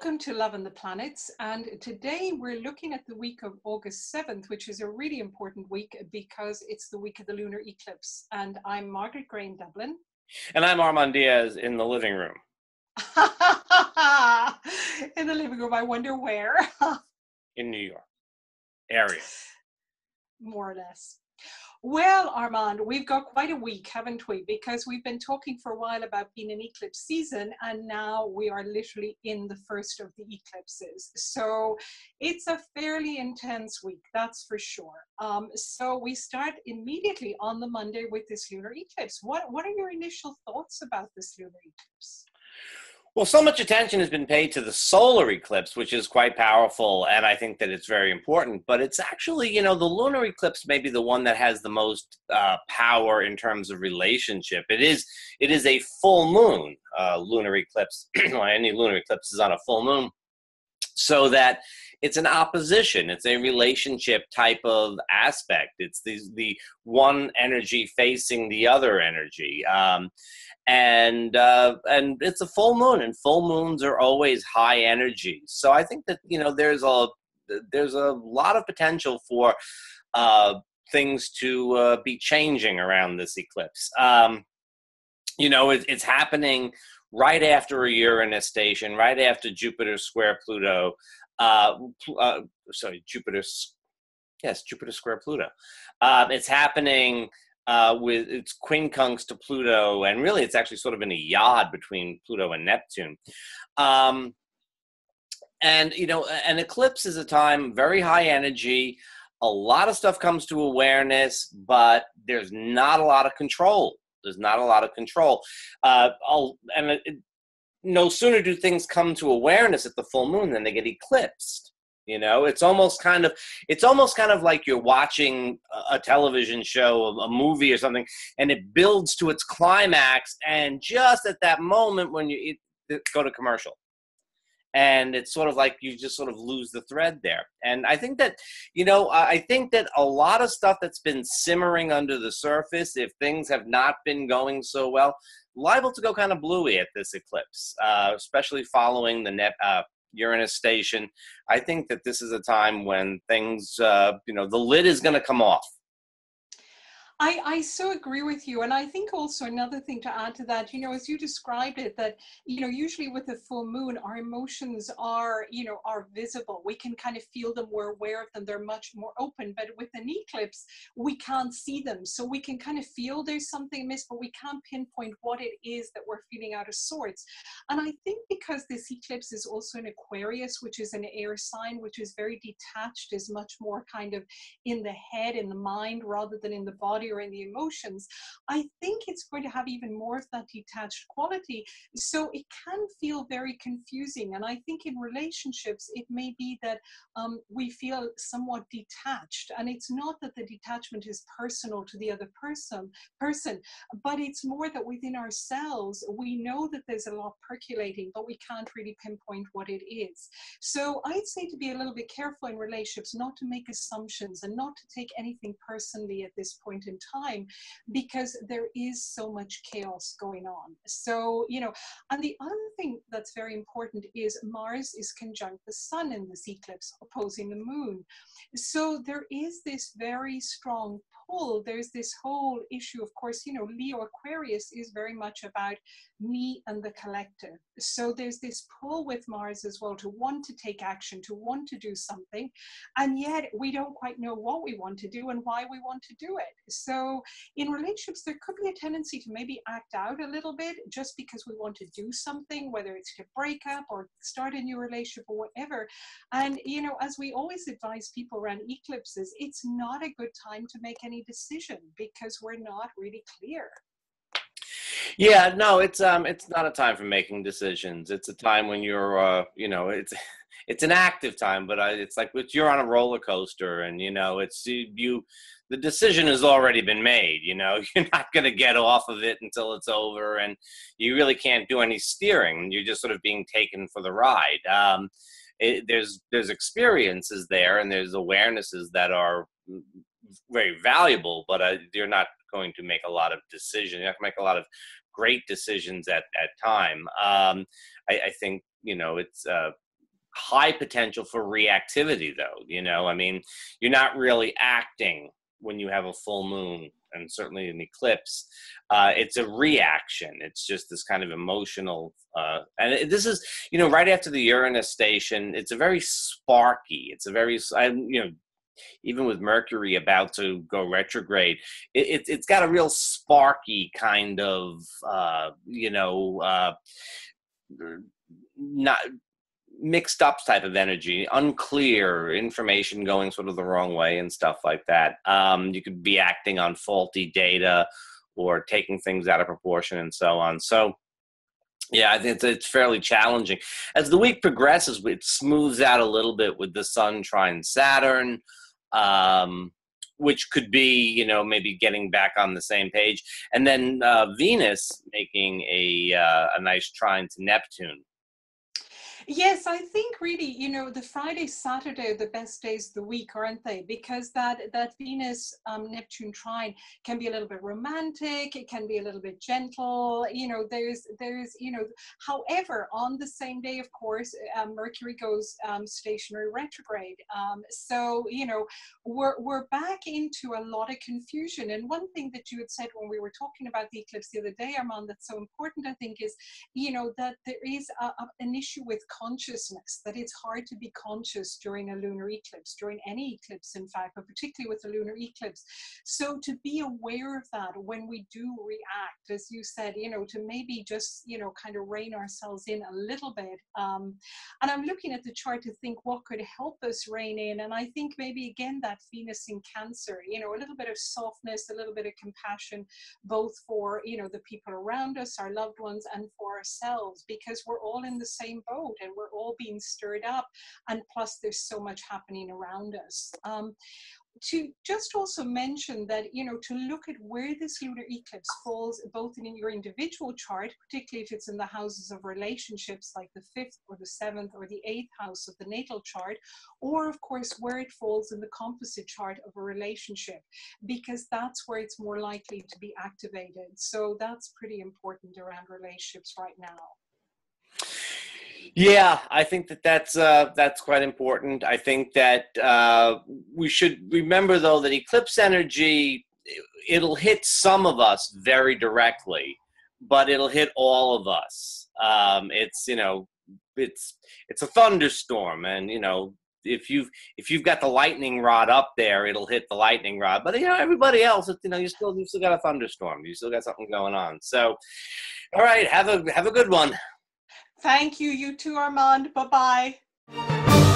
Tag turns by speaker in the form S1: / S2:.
S1: Welcome to Love and the Planets, and today we're looking at the week of August 7th, which is a really important week because it's the week of the lunar eclipse. And I'm Margaret Gray in Dublin.
S2: And I'm Armand Diaz in the living room.
S1: In the living room, I wonder where.
S2: In New York area.
S1: More or less. Well, Armand, we've got quite a week, haven't we? Because we've been talking for a while about being an eclipse season, and now we are literally in the first of the eclipses. So it's a fairly intense week, that's for sure. So we start immediately on the Monday with this lunar eclipse. What are your initial thoughts about this lunar eclipse?
S2: Well, so much attention has been paid to the solar eclipse, which is quite powerful, and I think that it's very important. But it's actually, the lunar eclipse may be the one that has the most power in terms of relationship. It is a full moon lunar eclipse. Any lunar eclipse is on a full moon, so that it's an opposition. It's a relationship type of aspect. It's the one energy facing the other energy. And it's a full moon, and full moons are always high energy. So I think that there's a lot of potential for things to be changing around this eclipse. It's happening right after a Uranus station, right after Jupiter square Pluto. Jupiter square Pluto. It's happening with its quincunx to Pluto, and really it's actually sort of in a yod between Pluto and Neptune. An eclipse is a time very high energy. A lot of stuff comes to awareness, but there's not a lot of control. No sooner do things come to awareness at the full moon than they get eclipsed. It's almost kind of like you're watching a television show, a movie or something, and it builds to its climax, and just at that moment when you go to commercial, and it's sort of like you just sort of lose the thread there. And I think that, I think that a lot of stuff that's been simmering under the surface, if things have not been going so well, liable to go kind of bluey at this eclipse, especially following the Uranus station. I think that this is a time when things, the lid is going to come off.
S1: I so agree with you. And I think also another thing to add to that, as you described it, that, usually with the full moon, our emotions are visible. We can kind of feel them. We're aware of them. They're much more open. But with an eclipse, we can't see them. So we can kind of feel there's something amiss, but we can't pinpoint what it is that we're feeling out of sorts. And I think because this eclipse is also in Aquarius, which is an air sign, which is very detached, is much more kind of in the head, in the mind, rather than in the body or in the emotions, I think it's going to have even more of that detached quality. So it can feel very confusing. And I think in relationships, it may be that we feel somewhat detached. And it's not that the detachment is personal to the other person, but it's more that within ourselves, we know that there's a lot percolating, but we can't really pinpoint what it is. So I'd say to be a little bit careful in relationships, not to make assumptions and not to take anything personally at this point in time, because there is so much chaos going on. So, and the other thing that's very important is Mars is conjunct the Sun in this eclipse, opposing the Moon. So there is this very strong pull. There's this whole issue, of course, Leo Aquarius is very much about me and the collective. So there's this pull with Mars as well to want to take action, to want to do something, and yet we don't quite know what we want to do and why we want to do it. So in relationships, there could be a tendency to maybe act out a little bit just because we want to do something, whether it's to break up or start a new relationship or whatever. And, as we always advise people around eclipses, it's not a good time to make any decision because we're not really clear.
S2: Yeah, no, it's not a time for making decisions. It's a time when you're, it's an active time, but it's like you're on a roller coaster, and the decision has already been made. You're not going to get off of it until it's over, and you really can't do any steering. You're just sort of being taken for the ride. There's experiences there, and there's awarenesses that are very valuable, but you're not going to make a lot of decisions. You have to make a lot of great decisions at time. I think it's high potential for reactivity, though. You know, I mean, you're not really acting when you have a full moon, and certainly an eclipse. It's a reaction. It's just this kind of emotional, and this is, you know, right after the Uranus station. It's a very sparky. It's a very, you know, even with Mercury about to go retrograde, it's got a real sparky kind of, you know, not mixed up type of energy, unclear information going sort of the wrong way and stuff like that. You could be acting on faulty data or taking things out of proportion and so on. So yeah, I think it's fairly challenging. As the week progresses, it smooths out a little bit with the Sun trine Saturn, which could be, you know, maybe getting back on the same page. And then Venus making a nice trine to Neptune.
S1: Yes, I think really, you know, the Friday, Saturday are the best days of the week, aren't they? Because that Venus Neptune trine can be a little bit romantic, it can be a little bit gentle, you know, there's, you know, however, on the same day, of course, Mercury goes stationary retrograde. So, you know, we're back into a lot of confusion. And one thing that you had said when we were talking about the eclipse the other day, Armand, that's so important, I think, is, you know, that there is an issue with consciousness, that it's hard to be conscious during a lunar eclipse, during any eclipse, in fact, but particularly with a lunar eclipse. So to be aware of that when we do react, as you said, you know, to maybe just, you know, kind of rein ourselves in a little bit. And I'm looking at the chart to think what could help us rein in. And I think maybe, again, that Venus in Cancer, you know, a little bit of softness, a little bit of compassion, both for, you know, the people around us, our loved ones, and for ourselves, because we're all in the same boat and we're all being stirred up, and plus there's so much happening around us. To just also mention that, you know, to look at where this lunar eclipse falls, both in your individual chart, particularly if it's in the houses of relationships, like the 5th or the 7th or the 8th house of the natal chart, or of course where it falls in the composite chart of a relationship, because that's where it's more likely to be activated. So that's pretty important around relationships right now.
S2: Yeah, I think that's quite important. I think that we should remember, though, that eclipse energy, it'll hit some of us very directly, but it'll hit all of us. It's, you know, it's a thunderstorm, and, you know, if you've got the lightning rod up there, it'll hit the lightning rod. But, you know, everybody else, you know, you still got a thunderstorm. You still got something going on. So, all right, have a good one.
S1: Thank you. You too, Armand. Bye-bye.